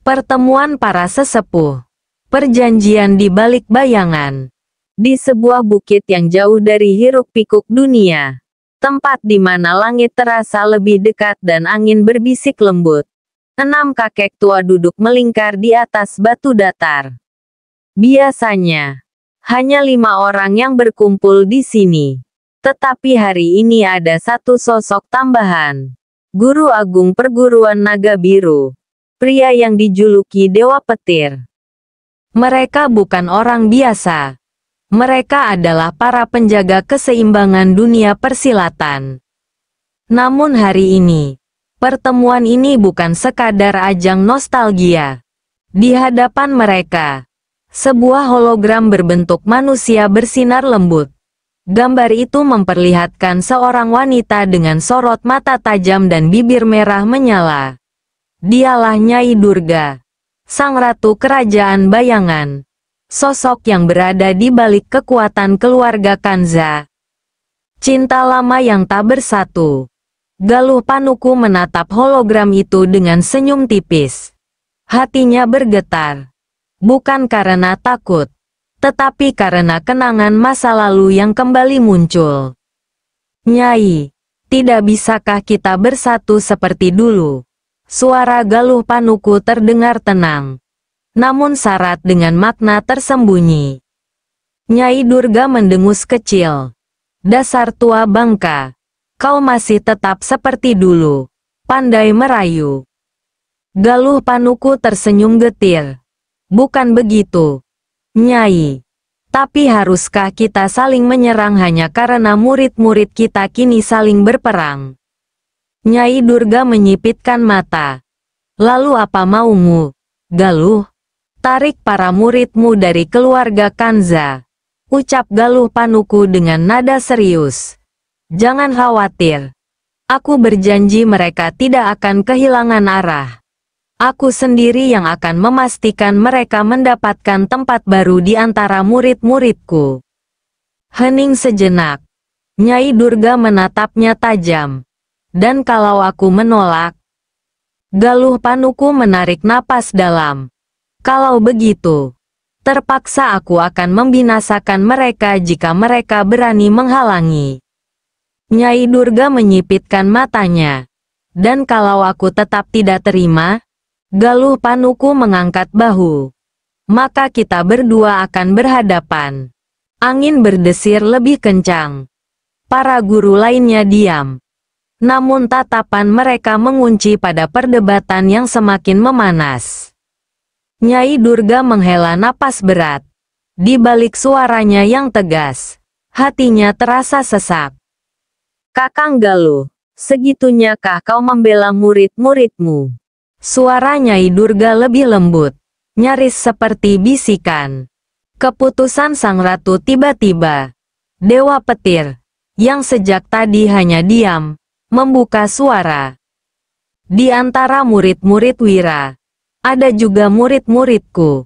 Pertemuan para sesepuh. Perjanjian di balik bayangan. Di sebuah bukit yang jauh dari hiruk-pikuk dunia. Tempat di mana langit terasa lebih dekat dan angin berbisik lembut. 6 kakek tua duduk melingkar di atas batu datar. Biasanya, hanya 5 orang yang berkumpul di sini. Tetapi hari ini ada satu sosok tambahan. Guru Agung Perguruan Naga Biru. Pria yang dijuluki Dewa Petir. Mereka bukan orang biasa. Mereka adalah para penjaga keseimbangan dunia persilatan. Namun hari ini, pertemuan ini bukan sekadar ajang nostalgia. Di hadapan mereka, sebuah hologram berbentuk manusia bersinar lembut. Gambar itu memperlihatkan seorang wanita dengan sorot mata tajam dan bibir merah menyala. Dialah Nyai Durga, sang ratu kerajaan bayangan. Sosok yang berada di balik kekuatan keluarga Kanza. Cinta lama yang tak bersatu. Galuh Panuku menatap hologram itu dengan senyum tipis. Hatinya bergetar. Bukan karena takut, tetapi karena kenangan masa lalu yang kembali muncul. Nyai, tidak bisakah kita bersatu seperti dulu? Suara Galuh Panuku terdengar tenang, namun syarat dengan makna tersembunyi. Nyai Durga mendengus kecil. Dasar tua bangka, kau masih tetap seperti dulu, pandai merayu. Galuh Panuku tersenyum getir. Bukan begitu, Nyai. Tapi haruskah kita saling menyerang hanya karena murid-murid kita kini saling berperang? Nyai Durga menyipitkan mata. Lalu apa maumu, Galuh? Tarik para muridmu dari keluarga Kanza. Ucap Galuh Panuku dengan nada serius. Jangan khawatir. Aku berjanji mereka tidak akan kehilangan arah. Aku sendiri yang akan memastikan mereka mendapatkan tempat baru di antara murid-muridku. Hening sejenak. Nyai Durga menatapnya tajam. Dan kalau aku menolak? Galuh Panuku menarik napas dalam. Kalau begitu, terpaksa aku akan membinasakan mereka jika mereka berani menghalangi. Nyai Durga menyipitkan matanya. Dan kalau aku tetap tidak terima? Galuh Panuku mengangkat bahu. Maka kita berdua akan berhadapan. Angin berdesir lebih kencang. Para guru lainnya diam. Namun tatapan mereka mengunci pada perdebatan yang semakin memanas. Nyai Durga menghela napas berat. Di balik suaranya yang tegas, hatinya terasa sesak. Kakang Galuh, segitunyakah kau membela murid-muridmu? Suara Nyai Durga lebih lembut, nyaris seperti bisikan. Keputusan sang ratu tiba-tiba. Dewa Petir, yang sejak tadi hanya diam, membuka suara. Di antara murid-murid Wira, ada juga murid-muridku.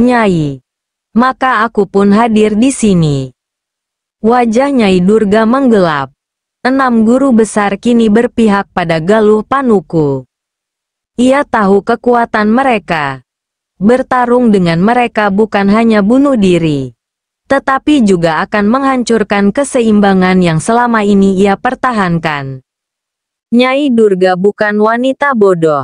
Nyai, maka aku pun hadir di sini. Wajah Nyai Durga menggelap. 6 guru besar kini berpihak pada Galuh Panuku. Ia tahu kekuatan mereka. Bertarung dengan mereka bukan hanya bunuh diri, tetapi juga akan menghancurkan keseimbangan yang selama ini ia pertahankan. Nyai Durga bukan wanita bodoh.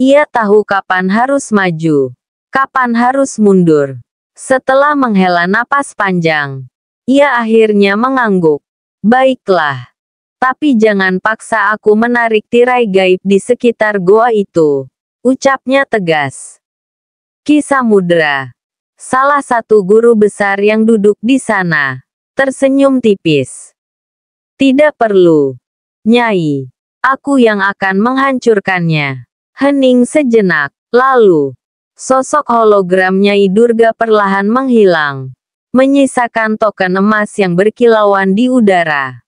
Ia tahu kapan harus maju, kapan harus mundur. Setelah menghela napas panjang, ia akhirnya mengangguk. Baiklah, tapi jangan paksa aku menarik tirai gaib di sekitar goa itu, ucapnya tegas. Ki Samudra, salah satu guru besar yang duduk di sana, tersenyum tipis. Tidak perlu, Nyai. Aku yang akan menghancurkannya. Hening sejenak, lalu, sosok hologram Nyai Durga perlahan menghilang, menyisakan token emas yang berkilauan di udara.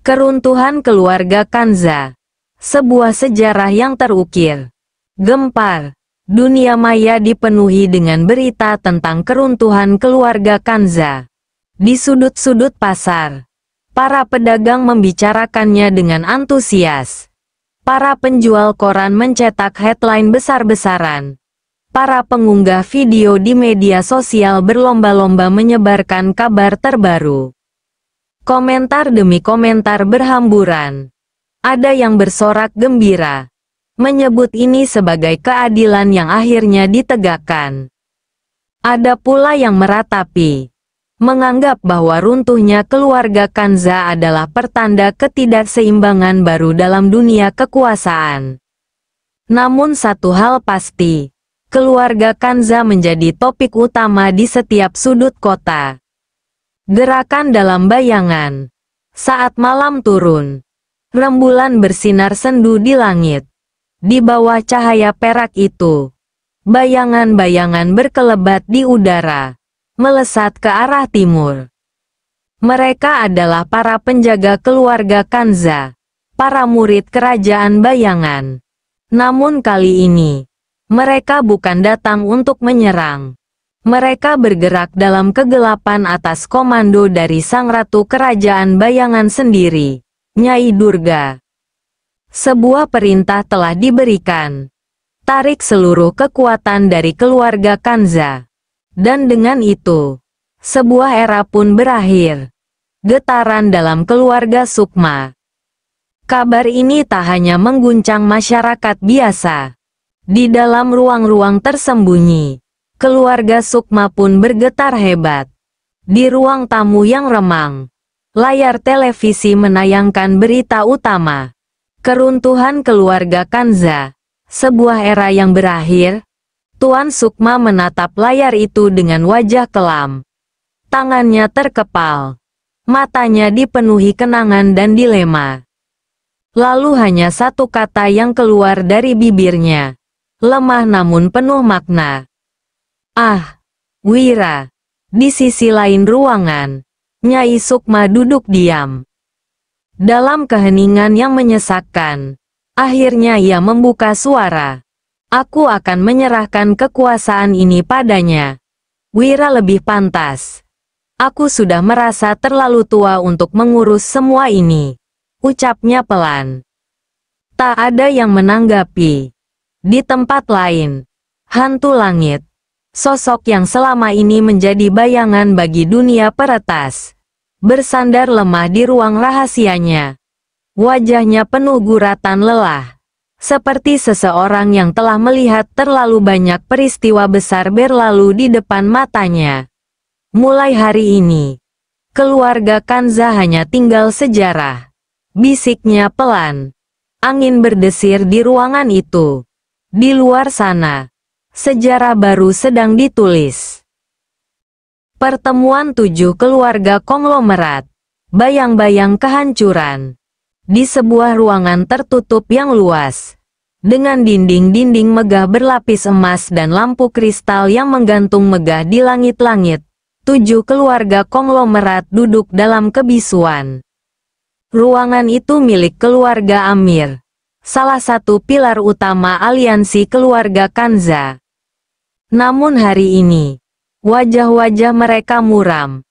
Keruntuhan keluarga Kanza. Sebuah sejarah yang terukir. Gempar. Dunia maya dipenuhi dengan berita tentang keruntuhan keluarga Kanza. Di sudut-sudut pasar, para pedagang membicarakannya dengan antusias. Para penjual koran mencetak headline besar-besaran. Para pengunggah video di media sosial berlomba-lomba menyebarkan kabar terbaru. Komentar demi komentar berhamburan. Ada yang bersorak gembira, menyebut ini sebagai keadilan yang akhirnya ditegakkan. Ada pula yang meratapi, menganggap bahwa runtuhnya keluarga Kanza adalah pertanda ketidakseimbangan baru dalam dunia kekuasaan. Namun satu hal pasti, keluarga Kanza menjadi topik utama di setiap sudut kota. Gerakan dalam bayangan. Saat malam turun, rembulan bersinar sendu di langit. Di bawah cahaya perak itu, bayangan-bayangan berkelebat di udara, melesat ke arah timur. Mereka adalah para penjaga keluarga Kanza, para murid kerajaan bayangan. Namun kali ini, mereka bukan datang untuk menyerang. Mereka bergerak dalam kegelapan atas komando dari sang ratu kerajaan bayangan sendiri, Nyai Durga. Sebuah perintah telah diberikan. Tarik seluruh kekuatan dari keluarga Kanza. Dan dengan itu, sebuah era pun berakhir. Getaran dalam keluarga Sukma. Kabar ini tak hanya mengguncang masyarakat biasa. Di dalam ruang-ruang tersembunyi, keluarga Sukma pun bergetar hebat. Di ruang tamu yang remang, layar televisi menayangkan berita utama. Keruntuhan keluarga Kanza. Sebuah era yang berakhir. Tuan Sukma menatap layar itu dengan wajah kelam. Tangannya terkepal. Matanya dipenuhi kenangan dan dilema. Lalu hanya satu kata yang keluar dari bibirnya. Lemah namun penuh makna. Ah, Wira. Di sisi lain ruangan, Nyai Sukma duduk diam. Dalam keheningan yang menyesakkan, akhirnya ia membuka suara. Aku akan menyerahkan kekuasaan ini padanya. Wira lebih pantas. Aku sudah merasa terlalu tua untuk mengurus semua ini. Ucapnya pelan. Tak ada yang menanggapi. Di tempat lain, hantu langit. Sosok yang selama ini menjadi bayangan bagi dunia peretas. Bersandar lemah di ruang rahasianya. Wajahnya penuh guratan lelah. Seperti seseorang yang telah melihat terlalu banyak peristiwa besar berlalu di depan matanya. Mulai hari ini, keluarga Kanza hanya tinggal sejarah. Bisiknya pelan. Angin berdesir di ruangan itu. Di luar sana, sejarah baru sedang ditulis. Pertemuan 7 keluarga konglomerat. Bayang-bayang kehancuran. Di sebuah ruangan tertutup yang luas. Dengan dinding-dinding megah berlapis emas dan lampu kristal yang menggantung megah di langit-langit. 7 keluarga konglomerat duduk dalam kebisuan. Ruangan itu milik keluarga Amir. Salah satu pilar utama aliansi keluarga Kanza. Namun hari ini, wajah-wajah mereka muram.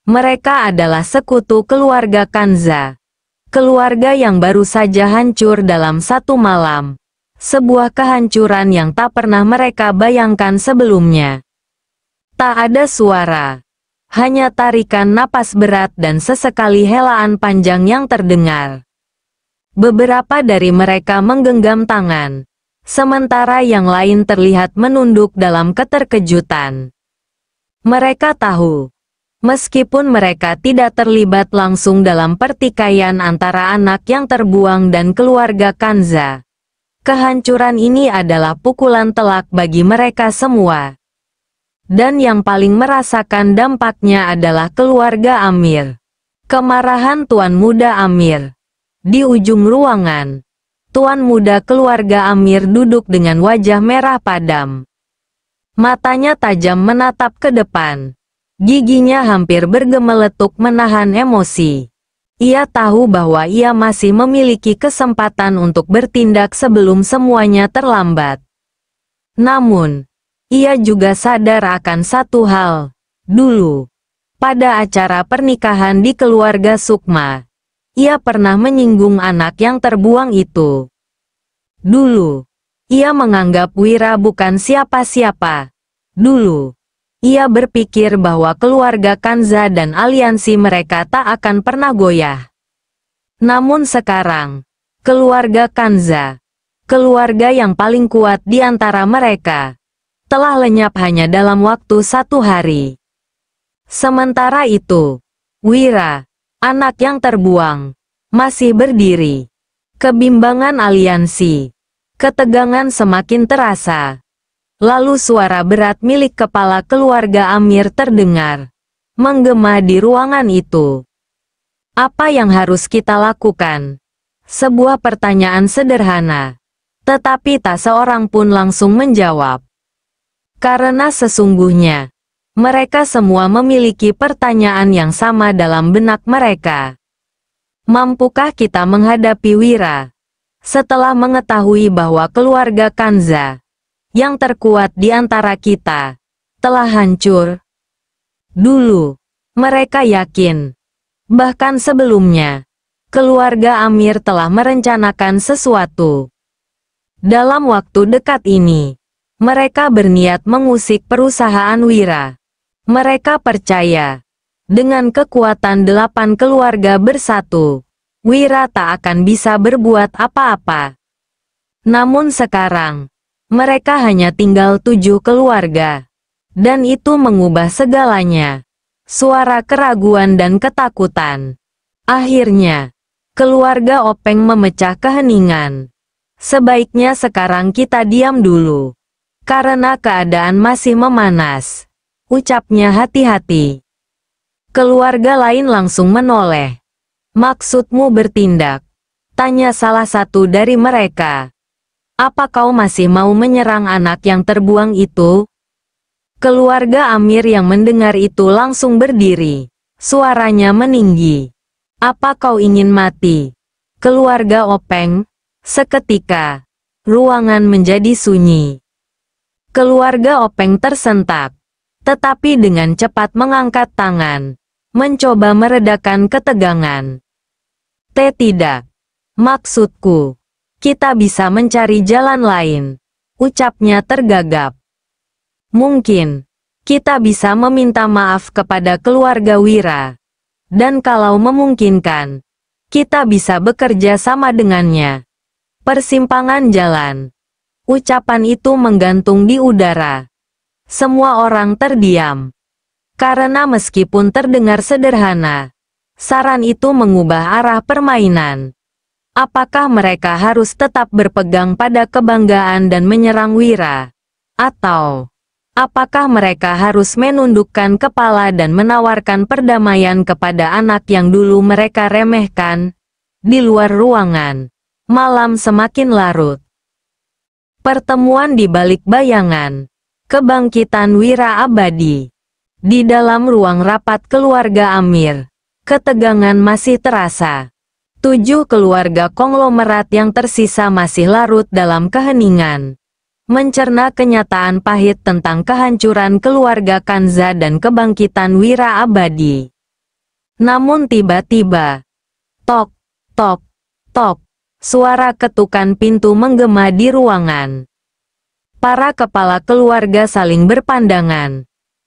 Mereka adalah sekutu keluarga Kanza. Keluarga yang baru saja hancur dalam satu malam. Sebuah kehancuran yang tak pernah mereka bayangkan sebelumnya. Tak ada suara. Hanya tarikan napas berat dan sesekali helaan panjang yang terdengar. Beberapa dari mereka menggenggam tangan, sementara yang lain terlihat menunduk dalam keterkejutan. Mereka tahu, meskipun mereka tidak terlibat langsung dalam pertikaian antara anak yang terbuang dan keluarga Kanza, kehancuran ini adalah pukulan telak bagi mereka semua. Dan yang paling merasakan dampaknya adalah keluarga Amir. Kemarahan Tuan Muda Amir. Di ujung ruangan, Tuan Muda keluarga Amir duduk dengan wajah merah padam. Matanya tajam menatap ke depan. Giginya hampir bergemeletuk menahan emosi. Ia tahu bahwa ia masih memiliki kesempatan untuk bertindak sebelum semuanya terlambat. Namun, ia juga sadar akan satu hal. Dulu, pada acara pernikahan di keluarga Sukma, ia pernah menyinggung anak yang terbuang itu. Dulu, ia menganggap Wira bukan siapa-siapa. Dulu, ia berpikir bahwa keluarga Kanza dan aliansi mereka tak akan pernah goyah. Namun sekarang, keluarga Kanza, keluarga yang paling kuat di antara mereka, telah lenyap hanya dalam waktu 1 hari. Sementara itu, Wira, anak yang terbuang, masih berdiri. Kebimbangan aliansi, ketegangan semakin terasa. Lalu suara berat milik kepala keluarga Amir terdengar, menggema di ruangan itu. Apa yang harus kita lakukan? Sebuah pertanyaan sederhana. Tetapi tak seorang pun langsung menjawab. Karena sesungguhnya, mereka semua memiliki pertanyaan yang sama dalam benak mereka. Mampukah kita menghadapi Wira? Setelah mengetahui bahwa keluarga Kanza, yang terkuat di antara kita, telah hancur. Dulu, mereka yakin, bahkan sebelumnya, keluarga Amir telah merencanakan sesuatu. Dalam waktu dekat ini, mereka berniat mengusik perusahaan Wira. Mereka percaya, dengan kekuatan 8 keluarga bersatu, Wira tak akan bisa berbuat apa-apa. Namun sekarang, mereka hanya tinggal 7 keluarga. Dan itu mengubah segalanya. Suara keraguan dan ketakutan. Akhirnya, keluarga Openg memecah keheningan. Sebaiknya sekarang kita diam dulu. Karena keadaan masih memanas. Ucapnya hati-hati. Keluarga lain langsung menoleh. Maksudmu bertindak? Tanya salah satu dari mereka. Apa kau masih mau menyerang anak yang terbuang itu? Keluarga Amir yang mendengar itu langsung berdiri. Suaranya meninggi. Apa kau ingin mati? Keluarga Openg. Seketika, ruangan menjadi sunyi. Keluarga Openg tersentak. Tetapi dengan cepat mengangkat tangan, mencoba meredakan ketegangan. Tidak. Maksudku, kita bisa mencari jalan lain. Ucapnya tergagap. Mungkin, kita bisa meminta maaf kepada keluarga Wira. Dan kalau memungkinkan, kita bisa bekerja sama dengannya. Persimpangan jalan. Ucapan itu menggantung di udara. Semua orang terdiam. Karena meskipun terdengar sederhana, saran itu mengubah arah permainan. Apakah mereka harus tetap berpegang pada kebanggaan dan menyerang Wira? Atau, apakah mereka harus menundukkan kepala dan menawarkan perdamaian kepada anak yang dulu mereka remehkan? Di luar ruangan, malam semakin larut. Pertemuan di balik bayangan. Kebangkitan Wira abadi. Di dalam ruang rapat keluarga Amir, ketegangan masih terasa. 7 keluarga konglomerat yang tersisa masih larut dalam keheningan. Mencerna kenyataan pahit tentang kehancuran keluarga Kanza dan kebangkitan Wira abadi. Namun tiba-tiba, tok, tok, tok, suara ketukan pintu menggema di ruangan. Para kepala keluarga saling berpandangan.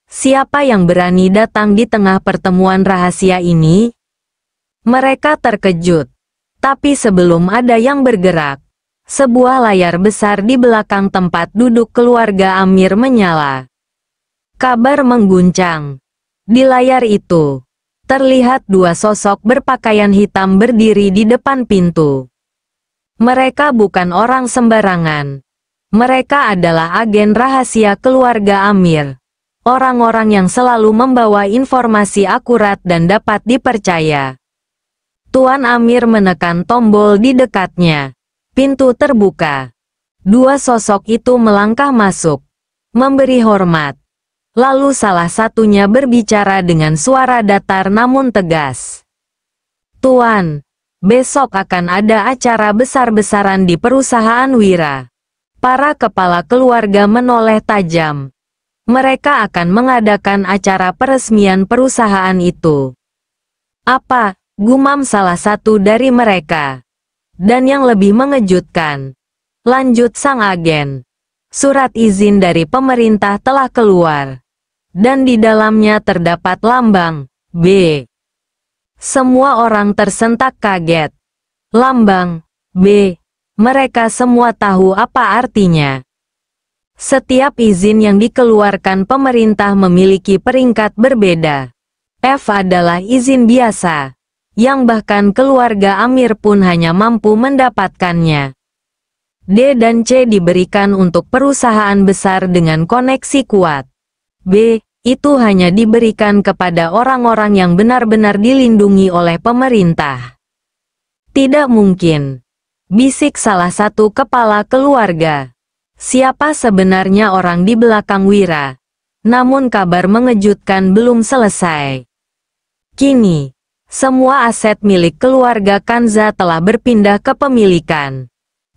Siapa yang berani datang di tengah pertemuan rahasia ini? Mereka terkejut. Tapi sebelum ada yang bergerak, sebuah layar besar di belakang tempat duduk keluarga Amir menyala. Kabar mengguncang. Di layar itu, terlihat 2 sosok berpakaian hitam berdiri di depan pintu. Mereka bukan orang sembarangan. Mereka adalah agen rahasia keluarga Amir. Orang-orang yang selalu membawa informasi akurat dan dapat dipercaya. Tuan Amir menekan tombol di dekatnya. Pintu terbuka. 2 sosok itu melangkah masuk, memberi hormat. Lalu salah satunya berbicara dengan suara datar namun tegas. Tuan, besok akan ada acara besar-besaran di perusahaan Wira. Para kepala keluarga menoleh tajam. Mereka akan mengadakan acara peresmian perusahaan itu. Apa? Gumam salah satu dari mereka. Dan yang lebih mengejutkan, Lanjut sang agen. Surat izin dari pemerintah telah keluar. Dan di dalamnya terdapat lambang B. Semua orang tersentak kaget. Lambang B. Mereka semua tahu apa artinya. Setiap izin yang dikeluarkan pemerintah memiliki peringkat berbeda. F adalah izin biasa, yang bahkan keluarga Amir pun hanya mampu mendapatkannya. D dan C diberikan untuk perusahaan besar dengan koneksi kuat. B, itu hanya diberikan kepada orang-orang yang benar-benar dilindungi oleh pemerintah. Tidak mungkin, bisik salah satu kepala keluarga. Siapa sebenarnya orang di belakang Wira? Namun kabar mengejutkan belum selesai. Kini, semua aset milik keluarga Kanza telah berpindah ke pemilikan.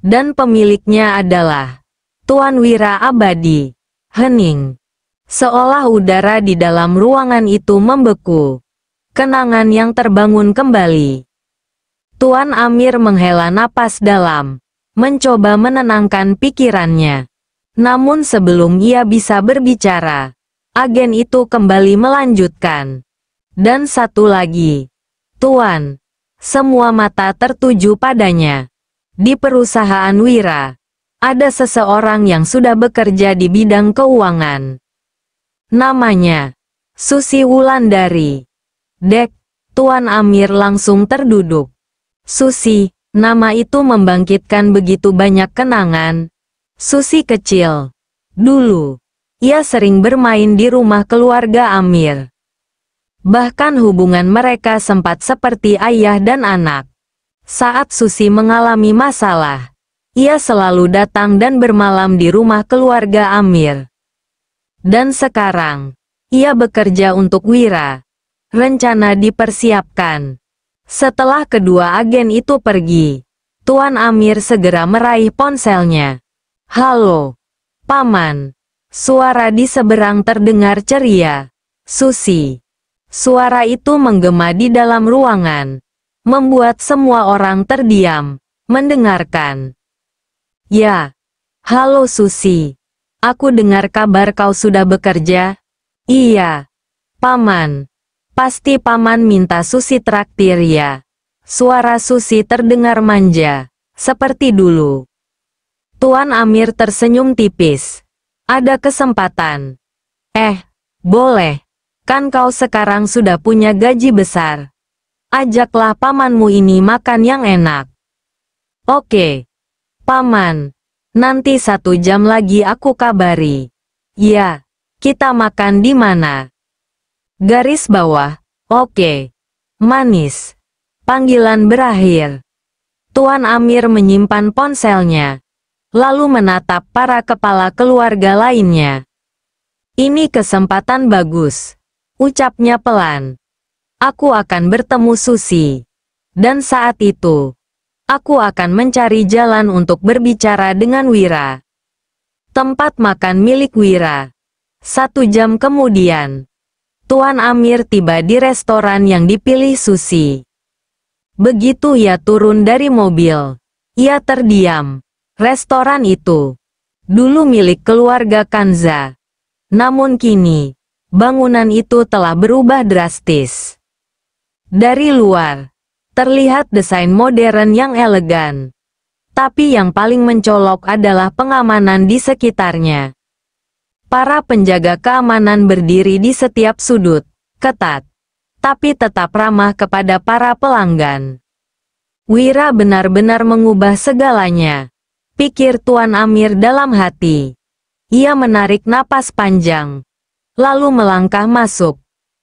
Dan pemiliknya adalah Tuan Wira Abadi. Hening. Seolah udara di dalam ruangan itu membeku. Kenangan yang terbangun kembali. Tuan Amir menghela napas dalam, mencoba menenangkan pikirannya. Namun sebelum ia bisa berbicara, agen itu kembali melanjutkan. Dan satu lagi. Tuan, semua mata tertuju padanya. Di perusahaan Wira, ada seseorang yang sudah bekerja di bidang keuangan. Namanya Susi Wulandari. Dek, Tuan Amir langsung terduduk. Susi, nama itu membangkitkan begitu banyak kenangan. Susi kecil. Dulu, ia sering bermain di rumah keluarga Amir. Bahkan hubungan mereka sempat seperti ayah dan anak. Saat Susi mengalami masalah, ia selalu datang dan bermalam di rumah keluarga Amir. Dan sekarang, ia bekerja untuk Wira. Rencana dipersiapkan. Setelah kedua agen itu pergi, Tuan Amir segera meraih ponselnya. Halo, Paman. Suara di seberang terdengar ceria. Susi. Suara itu menggema di dalam ruangan, membuat semua orang terdiam, mendengarkan. Ya, halo Susi. Aku dengar kabar kau sudah bekerja. Iya, Paman. Pasti Paman minta Susi traktir ya. Suara Susi terdengar manja, seperti dulu. Tuan Amir tersenyum tipis. Ada kesempatan. Boleh. Kan kau sekarang sudah punya gaji besar. Ajaklah pamanmu ini makan yang enak. Oke. Paman. Nanti 1 jam lagi aku kabari. Ya. Kita makan di mana? Garis bawah. Oke. Manis. Panggilan berakhir. Tuan Amir menyimpan ponselnya. Lalu menatap para kepala keluarga lainnya. Ini kesempatan bagus. Ucapnya pelan. Aku akan bertemu Susi. Dan saat itu, aku akan mencari jalan untuk berbicara dengan Wira. Tempat makan milik Wira. 1 jam kemudian, Tuan Amir tiba di restoran yang dipilih Susi. Begitu ia turun dari mobil, ia terdiam. Restoran itu dulu milik keluarga Kanza. Namun kini, bangunan itu telah berubah drastis. Dari luar, terlihat desain modern yang elegan. Tapi yang paling mencolok adalah pengamanan di sekitarnya. Para penjaga keamanan berdiri di setiap sudut, ketat, tapi tetap ramah kepada para pelanggan. Wira benar-benar mengubah segalanya, pikir Tuan Amir dalam hati. Ia menarik napas panjang, lalu melangkah masuk.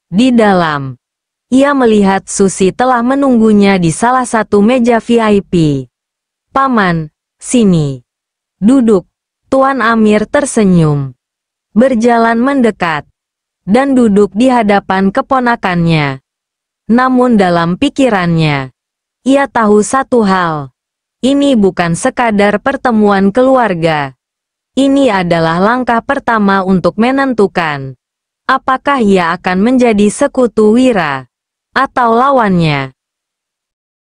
Di dalam, ia melihat Susi telah menunggunya di salah satu meja VIP. Paman, sini. Duduk. Tuan Amir tersenyum. Berjalan mendekat. Dan duduk di hadapan keponakannya. Namun dalam pikirannya, ia tahu satu hal. Ini bukan sekadar pertemuan keluarga. Ini adalah langkah pertama untuk menentukan apakah ia akan menjadi sekutu Wira atau lawannya.